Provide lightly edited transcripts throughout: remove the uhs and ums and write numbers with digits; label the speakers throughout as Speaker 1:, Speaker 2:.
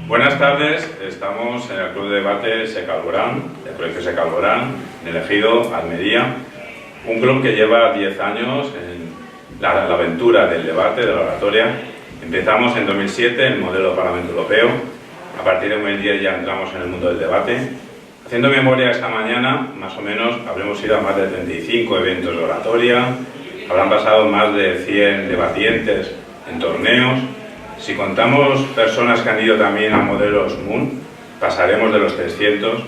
Speaker 1: Buenas tardes, estamos en el Club de Debate Secalborán, del Colegio Secalborán, en el Ejido, Almería, un club que lleva 10 años en la aventura del debate, de la oratoria. Empezamos en 2007 en el modelo del Parlamento Europeo, a partir de 2010 ya entramos en el mundo del debate. Haciendo memoria esta mañana, más o menos, habremos ido a más de 35 eventos de oratoria, habrán pasado más de 100 debatientes en torneos. Si contamos personas que han ido también a modelos MUN, pasaremos de los 300,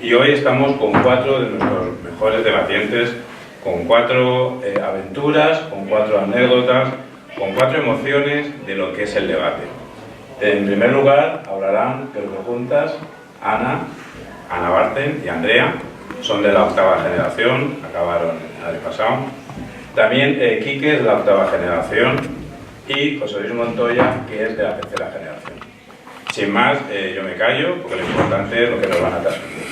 Speaker 1: y hoy estamos con 4 de nuestros mejores debatientes, con 4 aventuras, con 4 anécdotas, con 4 emociones de lo que es el debate. En primer lugar, hablarán, creo que juntas, Ana Barten y Andrea, son de la 8ª generación, acabaron el año pasado. También Quique es de la 8ª generación, y José Luis Montoya, que es de la 3ª generación. Sin más, yo me callo, porque lo importante es lo que nos van a transmitir.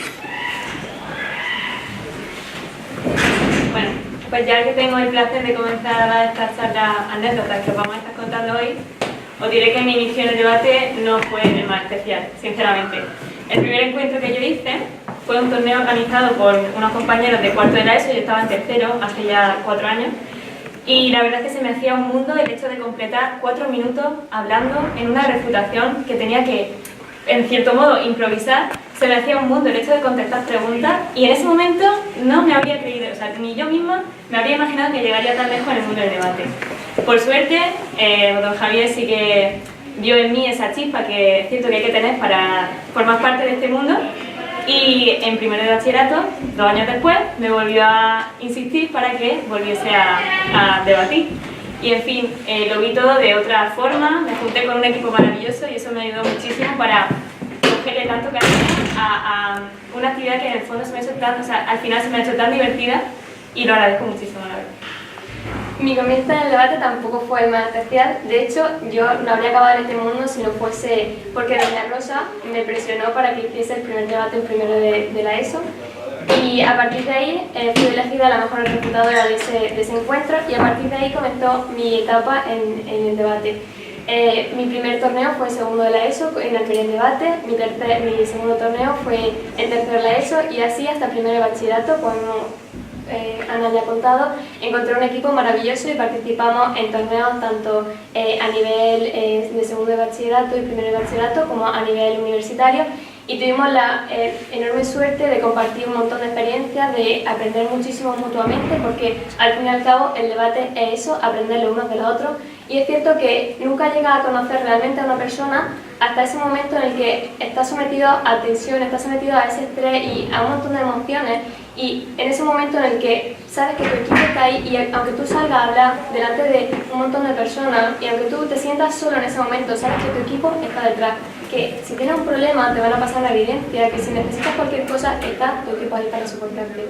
Speaker 2: Bueno, pues ya que tengo el placer de comenzar a dar estas charlas anécdotas que os vamos a estar contando hoy, os diré que mi inicio en el debate no fue el más especial, sinceramente. El primer encuentro que yo hice fue un torneo organizado por unos compañeros de cuarto de la ESO, yo estaba en tercero, hace ya 4 años, y la verdad es que se me hacía un mundo el hecho de completar 4 minutos hablando en una refutación que tenía que, en cierto modo, improvisar. Se me hacía un mundo el hecho de contestar preguntas, y en ese momento no me habría creído, o sea, ni yo misma me habría imaginado que llegaría tan lejos en el mundo del debate. Por suerte, don Javier sí que vio en mí esa chispa que es cierto que hay que tener para formar parte de este mundo, y en primero de bachillerato, 2 años después, me volvió a insistir para que volviese a debatir. Y en fin, lo vi todo de otra forma, me junté con un equipo maravilloso y eso me ayudó muchísimo para cogerle tanto cariño a una actividad que en el fondo se me ha hecho tan, o sea, al final se me ha hecho tan divertida, y lo agradezco muchísimo, la verdad.
Speaker 3: Mi comienzo en el debate tampoco fue el más especial. De hecho, yo no habría acabado en este mundo si no fuese porque doña Rosa me presionó para que hiciese el primer debate en primero de la ESO. Y a partir de ahí fui elegida la mejor refutadora de ese encuentro, y a partir de ahí comenzó mi etapa en el debate. Mi primer torneo fue segundo de la ESO en Almería en debate, mi segundo torneo fue en tercero de la ESO, y así hasta primero de bachillerato, cuando Ana ya ha contado, encontré un equipo maravilloso y participamos en torneos tanto a nivel de segundo de bachillerato y primero de bachillerato como a nivel universitario, y tuvimos la enorme suerte de compartir un montón de experiencias, de aprender muchísimo mutuamente, porque al fin y al cabo el debate es eso, aprender los unos de los otros. Y es cierto que nunca llegas a conocer realmente a una persona hasta ese momento en el que estás sometido a tensión, estás sometido a ese estrés y a un montón de emociones, y en ese momento en el que sabes que tu equipo está ahí, y aunque tú salgas a hablar delante de un montón de personas y aunque tú te sientas solo en ese momento, sabes que tu equipo está detrás, que si tienes un problema te van a pasar la evidencia, que si necesitas cualquier cosa está tu equipo ahí para soportarte.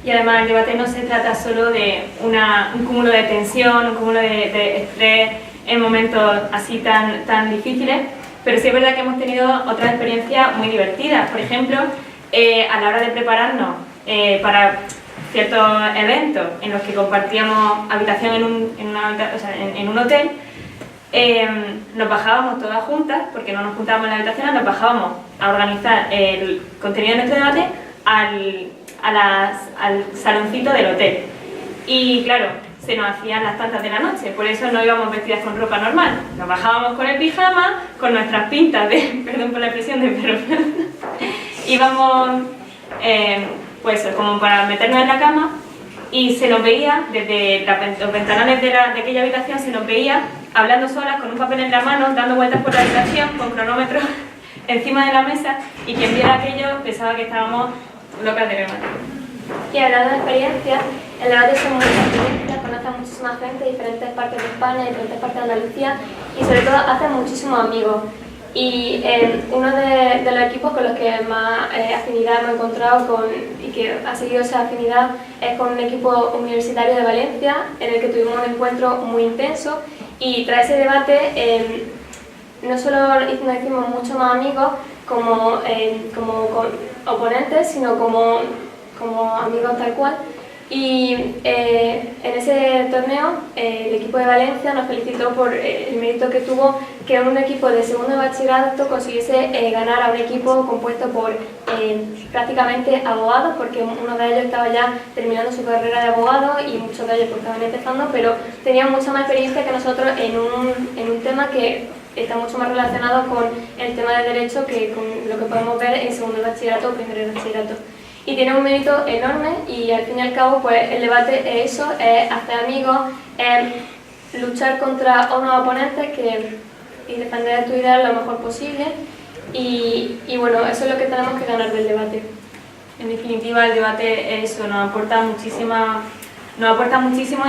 Speaker 2: Y además el debate no se trata solo de un cúmulo de tensión, un cúmulo de estrés en momentos así tan difíciles, pero sí es verdad que hemos tenido otras experiencias muy divertidas. Por ejemplo, a la hora de prepararnos para ciertos eventos en los que compartíamos habitación en un hotel, nos bajábamos todas juntas, porque no nos juntábamos en la habitación, nos bajábamos a organizar el contenido de nuestro debate al saloncito del hotel. Y claro, se nos hacían las tantas de la noche, por eso no íbamos vestidas con ropa normal. Nos bajábamos con el pijama, con nuestras pintas de, perdón por la expresión, de perro. Íbamos, pues como para meternos en la cama, y se nos veía, desde los ventanales de aquella habitación, se nos veía hablando solas, con un papel en la mano, dando vueltas por la habitación, con cronómetro encima de la mesa, y quien viera aquello pensaba que estábamos locas de remate.
Speaker 3: Y hablando de experiencias, el debate son muchas experiencias, conoces a muchísima gente de diferentes partes de España, de diferentes partes de Andalucía, y sobre todo haces muchísimos amigos. Y uno de los equipos con los que más afinidad hemos encontrado y que ha seguido esa afinidad es con un equipo universitario de Valencia, en el que tuvimos un encuentro muy intenso, y tras ese debate no solo nos hicimos mucho más amigos como oponentes, sino como amigos tal cual. Y en ese torneo el equipo de Valencia nos felicitó por el mérito que tuvo que un equipo de segundo de bachillerato consiguiese ganar a un equipo compuesto por prácticamente abogados, porque uno de ellos estaba ya terminando su carrera de abogado y muchos de ellos pues, estaban empezando, pero tenían mucha más experiencia que nosotros en un tema que está mucho más relacionado con el tema de derecho que con lo que podemos ver en segundo de bachillerato o primero de bachillerato. Y tiene un mérito enorme y al fin y al cabo pues el debate es eso, es hacer amigos, es luchar contra unos oponentes y defender tu idea lo mejor posible y bueno, eso es lo que tenemos que ganar del debate.
Speaker 2: En definitiva, el debate es eso, nos aporta muchísimo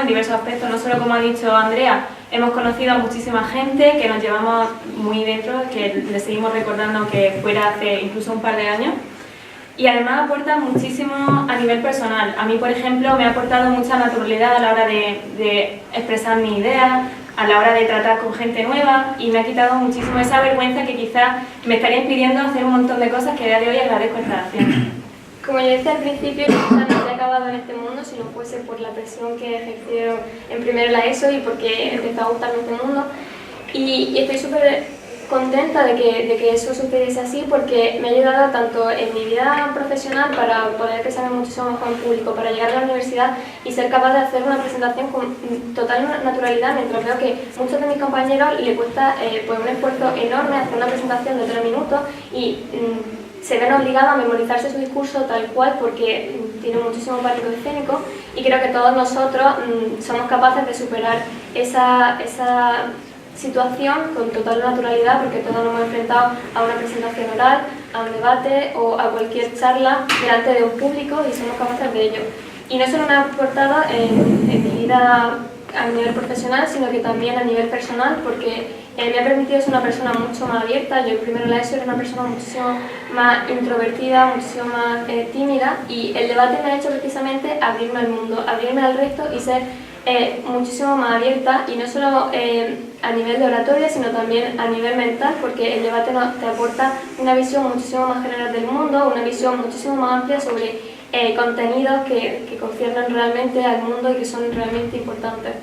Speaker 2: en diversos aspectos, no solo como ha dicho Andrea, hemos conocido a muchísima gente que nos llevamos muy dentro, que le seguimos recordando que fuera hace incluso un par de años. Y además aporta muchísimo a nivel personal. A mí, por ejemplo, me ha aportado mucha naturalidad a la hora de expresar mis ideas, a la hora de tratar con gente nueva y me ha quitado muchísimo esa vergüenza que quizás me estaría impidiendo hacer un montón de cosas que a día de hoy agradezco estar haciendo.
Speaker 3: Como yo decía al principio, yo quizás no habría acabado en este mundo si no fuese por la presión que ejercieron en primero la ESO y porque empezó a gustarme este mundo. Y estoy súper contenta de que eso sucediese así porque me ha ayudado tanto en mi vida profesional para poder expresarme muchísimo mejor en público, para llegar a la universidad y ser capaz de hacer una presentación con total naturalidad, mientras veo que muchos de mis compañeros les cuesta pues un esfuerzo enorme hacer una presentación de 3 minutos y se ven obligados a memorizarse su discurso tal cual porque tienen muchísimo pánico escénico y creo que todos nosotros somos capaces de superar esa situación con total naturalidad porque todos nos hemos enfrentado a una presentación oral, a un debate o a cualquier charla delante de un público y somos capaces de ello. Y no solo me ha aportado en mi vida a nivel profesional, sino que también a nivel personal porque me ha permitido ser una persona mucho más abierta. Yo primero la ESO era una persona muchísimo más introvertida, muchísimo más tímida y el debate me ha hecho precisamente abrirme al mundo, abrirme al resto y ser muchísimo más abierta y no solo a nivel de oratoria sino también a nivel mental porque el debate te aporta una visión muchísimo más general del mundo, una visión muchísimo más amplia sobre contenidos que conciernen realmente al mundo y que son realmente importantes.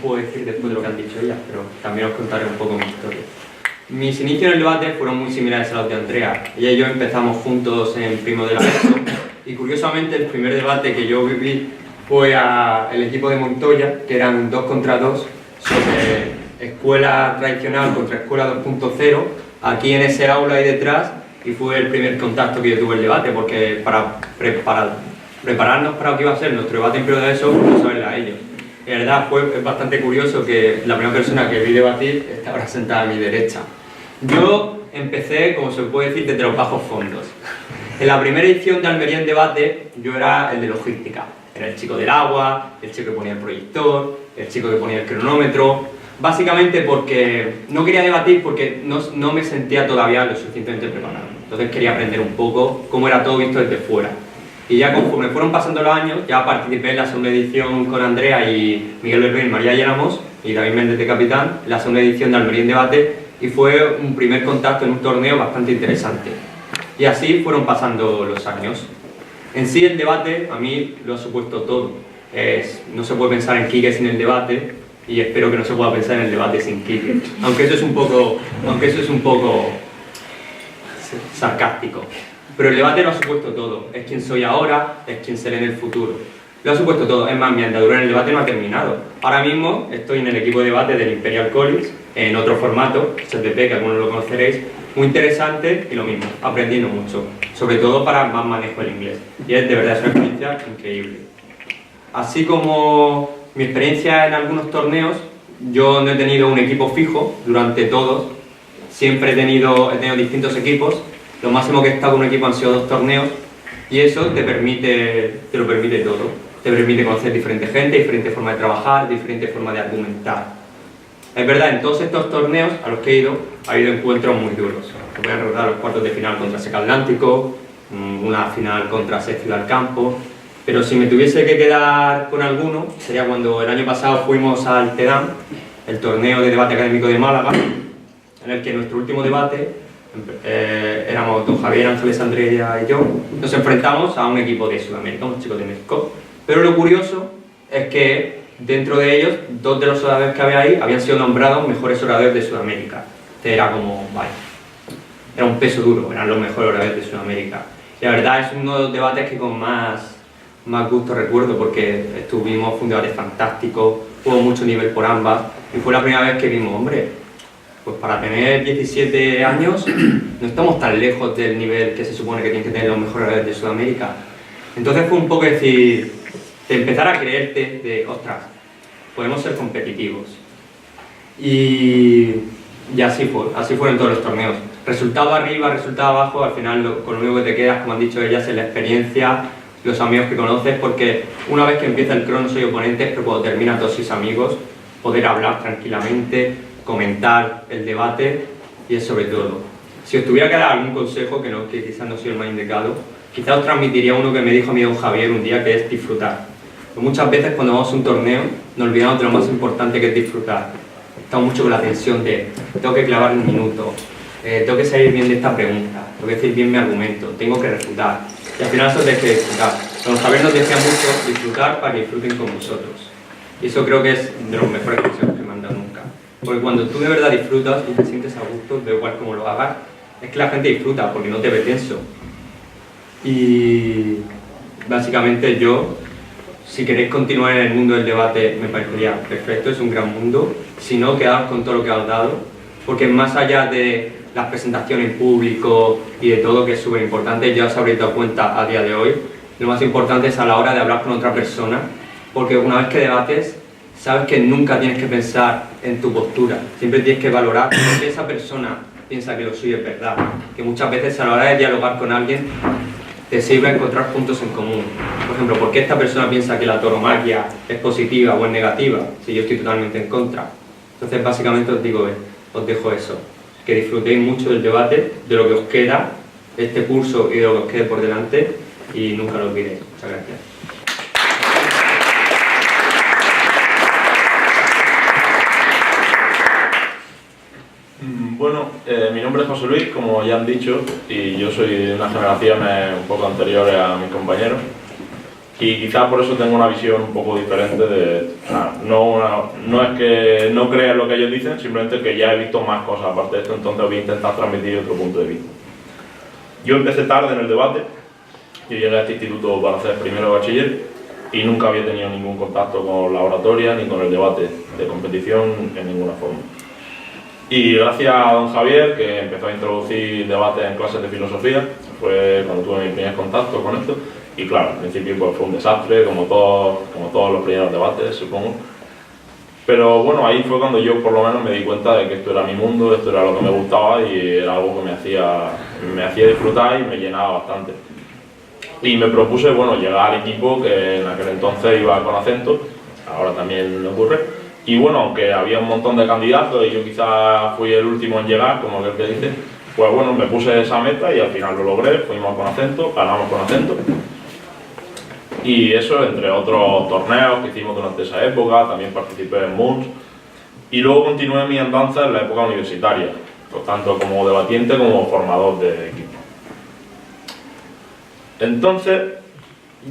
Speaker 4: Puedo decir después de lo que han dicho ellas, pero también os contaré un poco mi historia. Mis inicios en el debate fueron muy similares a los de Andrea. Ella y yo empezamos juntos en primo de la ESO y curiosamente el primer debate que yo viví fue el equipo de Montoya, que eran 2 contra 2 sobre escuela tradicional contra escuela 2.0, aquí en ese aula ahí detrás, y fue el primer contacto que yo tuve en el debate, porque para prepararnos para lo que iba a ser nuestro debate en primo de ESO, no saberla a ellos. En verdad fue bastante curioso que la primera persona que vi debatir está ahora sentada a mi derecha. Yo empecé, como se puede decir, desde los bajos fondos. En la primera edición de Almería en Debate yo era el de logística. Era el chico del agua, el chico que ponía el proyector, el chico que ponía el cronómetro. Básicamente porque no quería debatir porque no me sentía todavía lo suficientemente preparado. Entonces quería aprender un poco cómo era todo visto desde fuera. Y ya conforme fueron pasando los años, ya participé en la segunda edición con Andrea y Miguel Berbén, María Llenamos y David Méndez de capitán, la segunda edición de Almería en Debate, y fue un primer contacto en un torneo bastante interesante. Y así fueron pasando los años. En sí el debate a mí lo ha supuesto todo. No se puede pensar en Quique sin el debate y espero que no se pueda pensar en el debate sin Quique. Aunque eso es un poco sarcástico. Pero el debate lo ha supuesto todo. Es quien soy ahora, es quien seré en el futuro. Lo ha supuesto todo. Es más, mi andadura en el debate no ha terminado. Ahora mismo estoy en el equipo de debate del Imperial College, en otro formato, SDP, que algunos lo conoceréis, muy interesante y lo mismo, aprendiendo mucho. Sobre todo para más manejo del inglés. Y de verdad es una experiencia increíble. Así como mi experiencia en algunos torneos, yo no he tenido un equipo fijo durante todos. Siempre he tenido distintos equipos. Lo máximo que he estado con un equipo han sido 2 torneos y eso te lo permite todo. Te permite conocer diferente gente, diferentes formas de trabajar, diferentes formas de argumentar. Es verdad, en todos estos torneos a los que he ido, ha habido encuentros muy duros. Te voy a recordar los cuartos de final contra Seca Atlántico, una final contra Sec Ciudad del Campo, pero si me tuviese que quedar con alguno, sería cuando el año pasado fuimos al TEDAM, el torneo de debate académico de Málaga, en el que nuestro último debate, éramos don Javier Ángeles Andrea y yo, nos enfrentamos a un equipo de Sudamérica, unos chicos de México. Pero lo curioso es que dentro de ellos, 2 de los oradores que había ahí habían sido nombrados mejores oradores de Sudamérica. Era como, vaya, era un peso duro, eran los mejores oradores de Sudamérica. Y la verdad es uno de los debates que con más gusto recuerdo, porque fue un debate fantástico, hubo mucho nivel por ambas, y fue la primera vez que vimos, hombre, pues para tener 17 años no estamos tan lejos del nivel que se supone que tienen que tener los mejores oradores de Sudamérica. Entonces fue un poco decir, de empezar a creerte, de, ostras, podemos ser competitivos. Y así fueron todos los torneos. Resultado arriba, resultado abajo, al final con lo único que te quedas, como han dicho ellas, es la experiencia, los amigos que conoces, porque una vez que empieza el crono soy oponentes, pero cuando terminan todos sus amigos, poder hablar tranquilamente, comentar el debate, y es sobre todo. Si os tuviera que dar algún consejo, que quizás no soy el más indicado, quizás os transmitiría uno que me dijo a mí don Javier un día, que es disfrutar. Pues muchas veces cuando vamos a un torneo nos olvidamos de lo más importante, que es disfrutar. Estamos mucho con la tensión de tengo que clavar un minuto, tengo que salir bien de esta pregunta, tengo que decir bien mi argumento, tengo que refutar. Y al final eso es de disfrutar. Don Javier nos decía mucho disfrutar para que disfruten con vosotros. Y eso creo que es de los mejores consejos que me han dado nunca. Porque cuando tú de verdad disfrutas y te sientes a gusto, da igual cómo lo hagas, es que la gente disfruta porque no te ve tenso. Y básicamente yo, si queréis continuar en el mundo del debate, me parecería perfecto, es un gran mundo. Si no, quedaos con todo lo que os dado, porque más allá de las presentaciones en público y de todo, que es súper importante, ya os habréis dado cuenta a día de hoy, lo más importante es a la hora de hablar con otra persona, porque una vez que debates, sabes que nunca tienes que pensar en tu postura, siempre tienes que valorar por qué esa persona piensa que lo suyo es verdad, que muchas veces a la hora de dialogar con alguien te sirve encontrar puntos en común. Por ejemplo, ¿por qué esta persona piensa que la tauromaquia es positiva o es negativa? Si yo estoy totalmente en contra. Entonces, básicamente os dejo eso. Que disfrutéis mucho del debate, de lo que os queda, este curso y de lo que os quede por delante, y nunca lo olvidéis. Muchas gracias.
Speaker 5: Bueno, mi nombre es José Luis, como ya han dicho, y yo soy de unas generaciones un poco anteriores a mis compañeros, y quizás por eso tengo una visión un poco diferente de... No es que no crea en lo que ellos dicen, simplemente que ya he visto más cosas aparte de esto, entonces voy a intentar transmitir otro punto de vista. Yo empecé tarde en el debate, yo llegué a este instituto para hacer primero de bachiller y nunca había tenido ningún contacto con la oratoria ni con el debate de competición en ninguna forma. Y gracias a don Javier, que empezó a introducir debates en clases de filosofía, fue cuando tuve mi primer contacto con esto. Y claro, al principio pues, fue un desastre, como todos los primeros debates, supongo. Pero bueno, ahí fue cuando yo por lo menos me di cuenta de que esto era mi mundo, esto era lo que me gustaba y era algo que me hacía disfrutar y me llenaba bastante. Y me propuse, bueno, llegar al equipo que en aquel entonces iba con acento, ahora también me ocurre. Y bueno, aunque había un montón de candidatos y yo quizás fui el último en llegar, como aquel que dice, pues bueno, me puse esa meta y al final lo logré, fuimos con acento, ganamos con acento. Y eso, entre otros torneos que hicimos durante esa época, también participé en MUNS. Y luego continué mi andanza en la época universitaria, pues tanto como debatiente como formador de equipo. Entonces,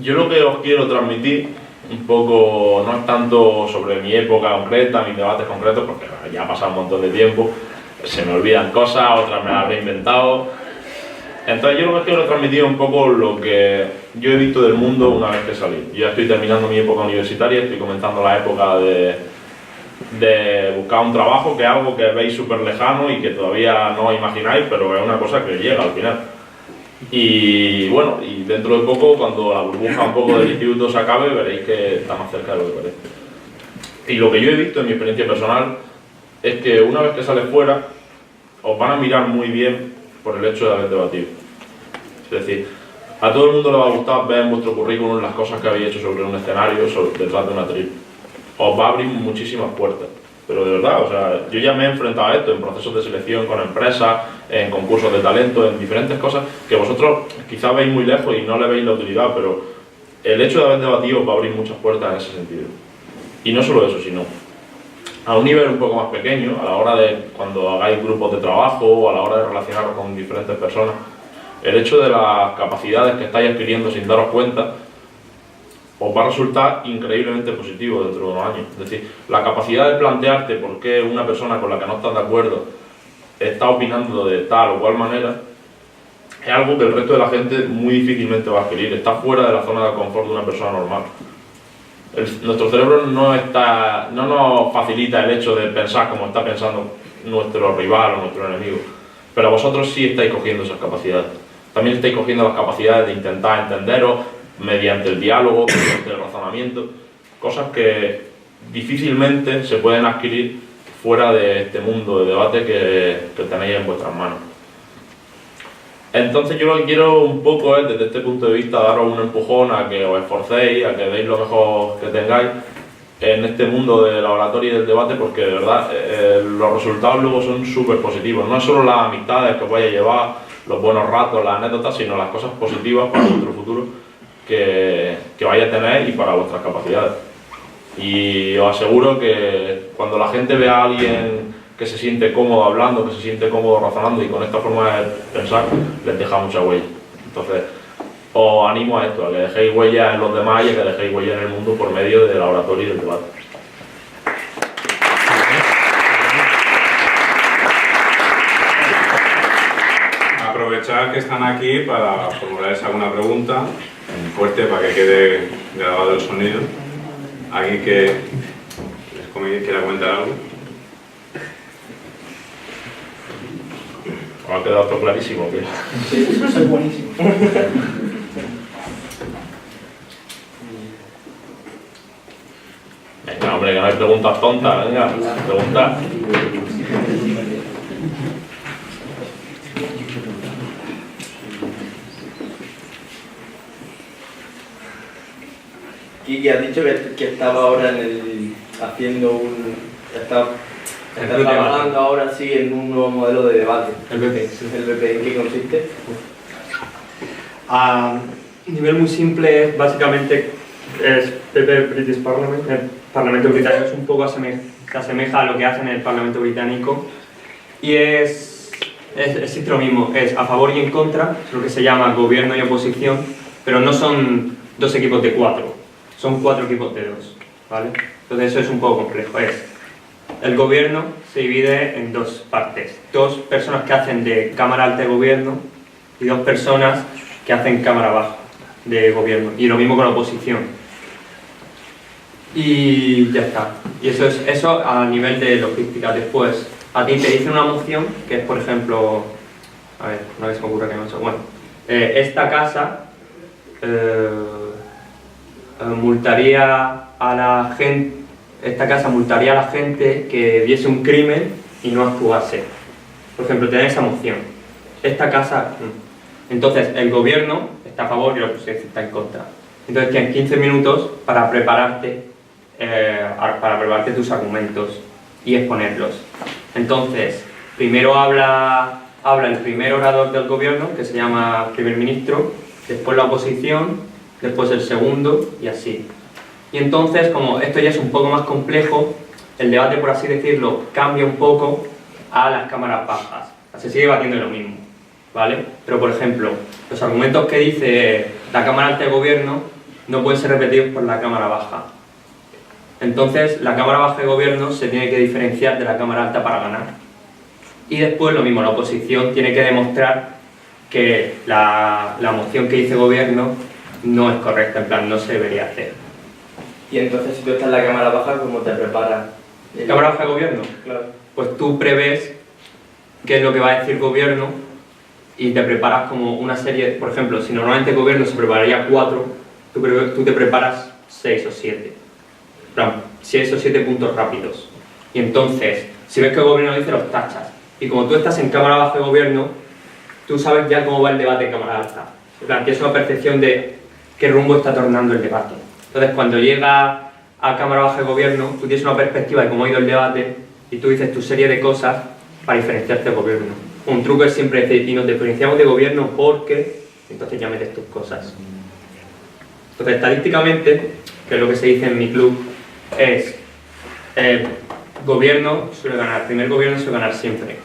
Speaker 5: yo lo que os quiero transmitir un poco no es tanto sobre mi época concreta, mis debates concretos, porque ya ha pasado un montón de tiempo, se me olvidan cosas, otras me las habré inventado. Entonces yo lo que quiero transmitir un poco lo que yo he visto del mundo una vez que salí. Yo ya estoy terminando mi época universitaria, estoy comenzando la época de buscar un trabajo, que es algo que veis súper lejano y que todavía no imagináis, pero es una cosa que llega al final. Y bueno, y dentro de poco, cuando la burbuja un poco del instituto se acabe, veréis que está más cerca de lo que parece. Y lo que yo he visto en mi experiencia personal es que una vez que sales fuera, os van a mirar muy bien por el hecho de haber debatido. Es decir, a todo el mundo le va a gustar ver en vuestro currículum las cosas que habéis hecho sobre un escenario, detrás de una atril. Os va a abrir muchísimas puertas. Pero de verdad, o sea, yo ya me he enfrentado a esto en procesos de selección con empresas, en concursos de talento, en diferentes cosas que vosotros quizás veis muy lejos y no le veis la utilidad, pero el hecho de haber debatido va a abrir muchas puertas en ese sentido. Y no solo eso, sino a un nivel un poco más pequeño, a la hora de cuando hagáis grupos de trabajo o a la hora de relacionaros con diferentes personas, el hecho de las capacidades que estáis adquiriendo sin daros cuenta os va a resultar increíblemente positivo dentro de unos años. Es decir, la capacidad de plantearte por qué una persona con la que no estás de acuerdo está opinando de tal o cual manera es algo que el resto de la gente muy difícilmente va a adquirir. Está fuera de la zona de confort de una persona normal. Nuestro cerebro no nos facilita el hecho de pensar como está pensando nuestro rival o nuestro enemigo, pero vosotros sí estáis cogiendo esas capacidades. También estáis cogiendo las capacidades de intentar entenderos mediante el diálogo, mediante el razonamiento, cosas que difícilmente se pueden adquirir fuera de este mundo de debate que tenéis en vuestras manos. Entonces yo lo que quiero un poco es, desde este punto de vista, daros un empujón a que os esforcéis, a que deis lo mejor que tengáis en este mundo de la oratoria y del debate, porque de verdad los resultados luego son súper positivos. No es solo las amistades que os vais a llevar, los buenos ratos, las anécdotas, sino las cosas positivas para vuestro futuro que vais a tener y para vuestras capacidades. Y os aseguro que cuando la gente vea a alguien que se siente cómodo hablando, que se siente cómodo razonando y con esta forma de pensar, les deja mucha huella. Entonces, os animo a esto, a que dejéis huella en los demás y a que dejéis huella en el mundo por medio de la oratoria y del debate.
Speaker 1: Aprovechar que están aquí para formularles alguna pregunta, fuerte para que quede grabado el sonido. ¿Alguien que quiera comentar algo?
Speaker 5: ¿Os ha quedado todo clarísimo? ¿Qué?
Speaker 6: Sí, eso es buenísimo.
Speaker 5: Venga, hombre, que no hay preguntas tontas, venga, preguntas.
Speaker 6: Kiki, has dicho que estaba ahora haciendo un... Está trabajando ahora sí en un nuevo modelo de debate.
Speaker 4: El BP, sí.
Speaker 6: ¿El BP en qué consiste?
Speaker 4: A nivel muy simple, básicamente es PP British Parliament. El Parlamento británico es un poco se asemeja a lo que hacen en el Parlamento británico y existe lo mismo, es a favor y en contra, es lo que se llama gobierno y oposición, pero no son dos equipos de 4, son 4 equipos de 2, ¿vale? Entonces eso es un poco complejo. El gobierno se divide en 2 partes, 2 personas que hacen de cámara alta de gobierno y 2 personas que hacen cámara baja de gobierno, y lo mismo con la oposición. Y ya está. Y eso a nivel de logística. Después, a ti te dicen una moción, que es por ejemplo, a ver, una vez se me ocurre que no sé, bueno, esta casa multaría a la gente, que viese un crimen y no actuase. Por ejemplo, tener esa moción. Esta casa, entonces el gobierno está a favor y la oposición está en contra. Entonces tienes 15 minutos para prepararte tus argumentos y exponerlos. Entonces, primero habla el primer orador del gobierno, que se llama primer ministro, después la oposición, después el segundo y así. Y entonces, como esto ya es un poco más complejo, el debate, por así decirlo, cambia un poco a las cámaras bajas. Se sigue debatiendo lo mismo, ¿vale? Pero, por ejemplo, los argumentos que dice la cámara alta de gobierno no pueden ser repetidos por la cámara baja. Entonces, la cámara baja de gobierno se tiene que diferenciar de la cámara alta para ganar. Y después, lo mismo, la oposición tiene que demostrar que la moción que dice gobierno no es correcta, en plan, no se debería hacer.
Speaker 6: Y entonces, si tú estás en la cámara baja, ¿cómo te preparas?
Speaker 4: ¿Cámara baja de gobierno?
Speaker 6: Claro.
Speaker 4: Pues tú prevés qué es lo que va a decir gobierno y te preparas como una serie, por ejemplo, si normalmente el gobierno se prepararía 4, tú te preparas 6 o 7. 6 o 7 puntos rápidos. Y entonces, si ves que el gobierno dice, los tachas. Y como tú estás en cámara baja de gobierno, tú sabes ya cómo va el debate en cámara alta. En plan, tienes una percepción de qué rumbo está tornando el debate. Entonces, cuando llega a cámara baja de gobierno, tú tienes una perspectiva de cómo ha ido el debate y tú dices tu serie de cosas para diferenciarte del gobierno. Un truco es siempre decir, y nos diferenciamos de gobierno porque... Entonces ya metes tus cosas. Entonces, estadísticamente, que es lo que se dice en mi club, es gobierno suele ganar, primer gobierno suele ganar siempre.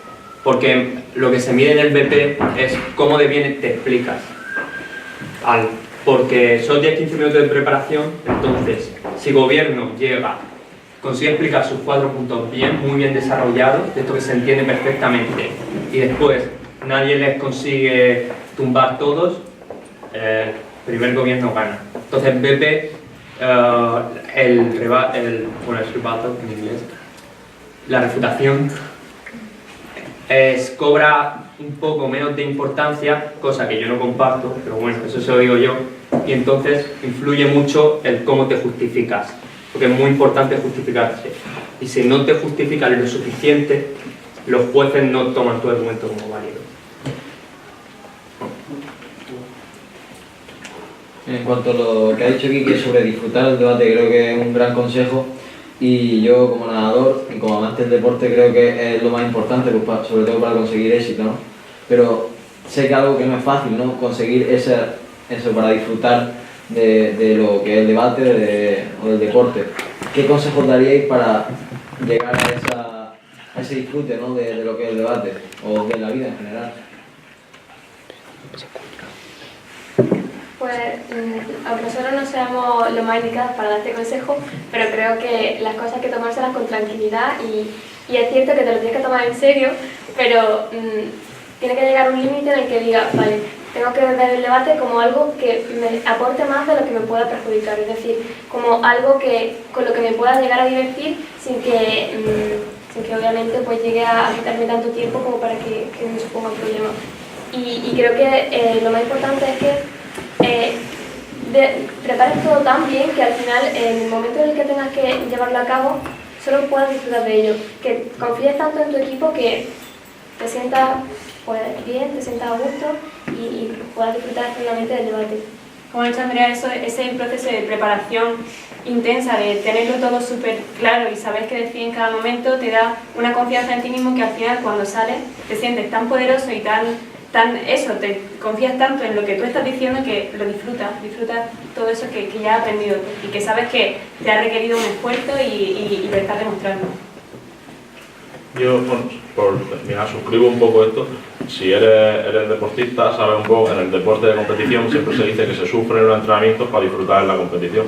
Speaker 4: Porque lo que se mide en el BP es cómo de bien te explicas. Porque son 10-15 minutos de preparación, entonces, si gobierno consigue explicar sus 4 puntos bien, muy bien desarrollados, de esto que se entiende perfectamente, y después nadie les consigue tumbar todos, primer gobierno gana. Entonces BP, el rebuttal en inglés, la refutación, cobra un poco menos de importancia, cosa que yo no comparto, pero bueno, eso se lo digo yo, y entonces influye mucho el cómo te justificas, porque es muy importante justificarse, y si no te justificas lo suficiente, los jueces no toman tu argumento como válido.
Speaker 7: En cuanto a lo que ha dicho Quique sobre disfrutar el debate, creo que es un gran consejo, y yo como nadador y como amante del deporte creo que es lo más importante, pues, sobre todo para conseguir éxito, ¿no? Pero sé que algo que no es fácil, ¿no? Conseguir eso para disfrutar de lo que es el debate o del deporte. ¿Qué consejos daríais para llegar a ese disfrute, ¿no? de lo que es el debate o de la vida en general?
Speaker 3: Pues, aunque nosotros no seamos los más indicados para darte consejo, pero creo que las cosas hay que tomárselas con tranquilidad y es cierto que te lo tienes que tomar en serio, pero tiene que llegar un límite en el que diga, vale, tengo que ver el debate como algo que me aporte más de lo que me pueda perjudicar, es decir, como algo con lo que me pueda llegar a divertir sin que obviamente pues llegue a quitarme tanto tiempo como para que me suponga un problema. Y creo que lo más importante es que prepares todo tan bien que al final, en el momento en el que tengas que llevarlo a cabo, solo puedas disfrutar de ello. Que confíes tanto en tu equipo que te sientas pues, bien, te sientas a gusto y puedas disfrutar plenamente del debate.
Speaker 2: Como ha dicho Andrea, ese proceso de preparación intensa, de tenerlo todo súper claro y saber qué decir en cada momento, te da una confianza en ti mismo que al final cuando sales te sientes tan poderoso y te confías tanto en lo que tú estás diciendo que lo disfrutas todo eso que ya has aprendido y que sabes que te ha requerido un esfuerzo y lo estás demostrando.
Speaker 5: Yo, por terminar, suscribo un poco esto. Si eres deportista, sabes un poco, en el deporte de competición siempre se dice que se sufre en los entrenamientos para disfrutar en la competición.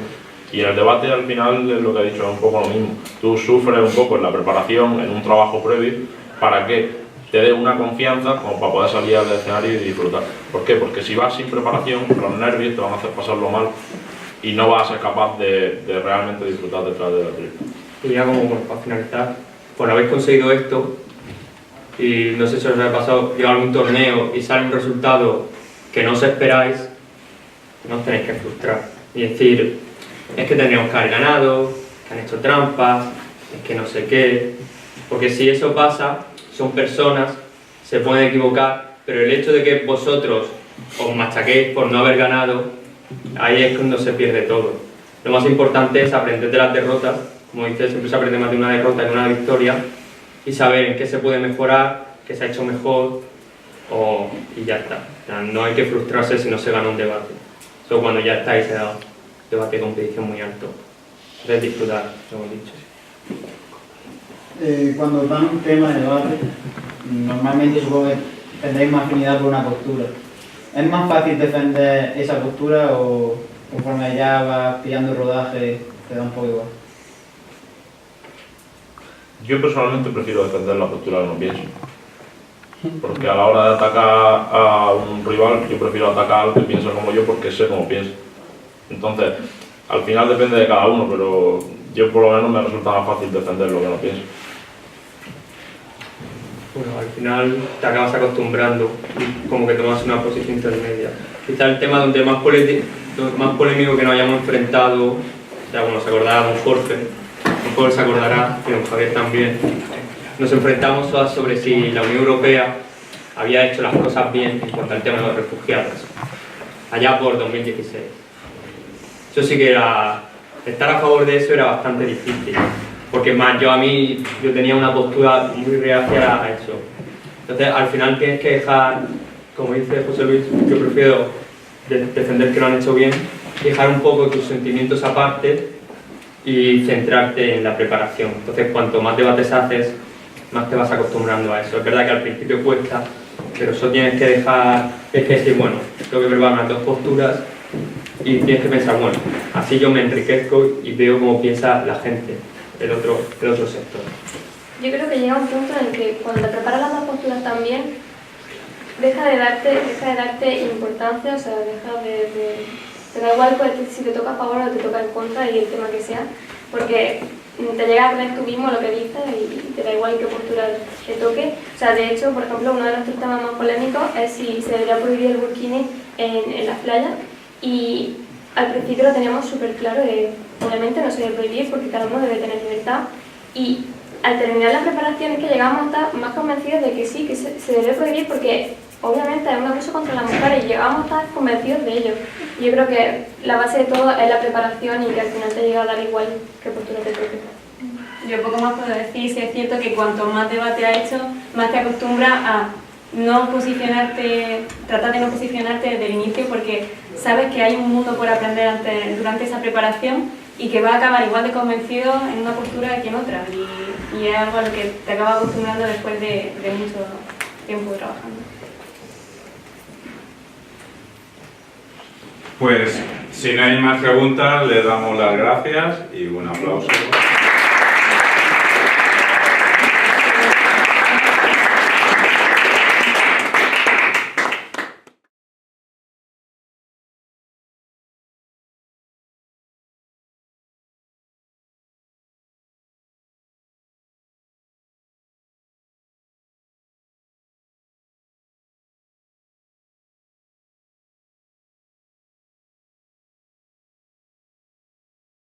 Speaker 5: Y en el debate, al final, es lo que he dicho, es un poco lo mismo. Tú sufres un poco en la preparación, en un trabajo previo, para que te dé una confianza como para poder salir al escenario y disfrutar. ¿Por qué? Porque si vas sin preparación, los nervios te van a hacer pasarlo mal y no vas a ser capaz de realmente disfrutar detrás del atleta.
Speaker 4: Y ya como para finalizar, por haber conseguido esto, y no sé si os ha pasado, llega algún torneo y sale un resultado que no os esperáis, no os tenéis que frustrar. Y decir, es que tendríamos que haber ganado, que han hecho trampas, es que no sé qué. Porque si eso pasa, son personas, se pueden equivocar, pero el hecho de que vosotros os machaquéis por no haber ganado, ahí es cuando se pierde todo. Lo más importante es aprender de las derrotas, como dice, siempre se aprende más de una derrota que de una victoria, y saber en qué se puede mejorar, qué se ha hecho mejor, y ya está. O sea, no hay que frustrarse si no se gana un debate. Eso cuando ya estáis en un debate de competición muy alto. Es disfrutar, lo hemos dicho.
Speaker 8: Cuando dan un tema de debate, normalmente supongo que tendréis más afinidad por una postura. ¿Es más fácil defender esa postura o conforme ya vas pillando rodaje te da un poco igual?
Speaker 5: Yo personalmente prefiero defender la postura que no pienso. Porque a la hora de atacar a un rival, yo prefiero atacar al que piensa como yo porque sé cómo piensa. Entonces, al final depende de cada uno, pero yo por lo menos me resulta más fácil defender lo que no pienso.
Speaker 4: Bueno, al final te acabas acostumbrando y como que tomas una posición intermedia. Quizá el tema donde más polémico que nos hayamos enfrentado, o sea, bueno, se acordará don Jorge, se acordará, y don Javier también, nos enfrentamos todas sobre si la Unión Europea había hecho las cosas bien en cuanto al tema de los refugiados, allá por 2016. Eso sí que estar a favor de eso era bastante difícil. Porque más, yo tenía una postura muy reacia a eso. Entonces, al final tienes que dejar, como dice José Luis, yo prefiero defender que lo han hecho bien dejar un poco tus sentimientos aparte y centrarte en la preparación. Entonces, cuanto más debates haces, más te vas acostumbrando a eso. Es verdad que al principio cuesta, pero eso tienes que dejar, es que decir, bueno, tengo que probar unas dos posturas y tienes que pensar, bueno, así yo me enriquezco y veo cómo piensa la gente, el otro sector.
Speaker 3: Yo creo que llega un punto en el que cuando te preparas las dos posturas también, deja de darte importancia, o sea, te da igual pues, si te toca a favor o te toca en contra y el tema que sea, porque te llega a creer tú mismo lo que dices y te da igual qué postura te toque. O sea, de hecho, por ejemplo, uno de nuestros temas más polémicos es si se debería prohibir el burkini en las playas, y al principio lo teníamos súper claro de, obviamente no se debe prohibir porque cada uno debe tener libertad, y al terminar la preparación es que llegamos a estar más convencidos de que sí, que se debe prohibir porque obviamente es un abuso contra las mujeres y llegamos a estar convencidos de ello. Yo creo que la base de todo es la preparación y que al final te llega a dar igual qué postura te toque.
Speaker 2: Yo poco más puedo decir, si es cierto que cuanto más debate has hecho, más te acostumbras a no posicionarte, tratar de no posicionarte desde el inicio porque sabes que hay un mundo por aprender durante esa preparación y que va a acabar igual de convencido en una postura que en otra, y es algo a lo que te acabas acostumbrando después de mucho tiempo trabajando.
Speaker 1: Pues si no hay más preguntas, le damos las gracias y un aplauso.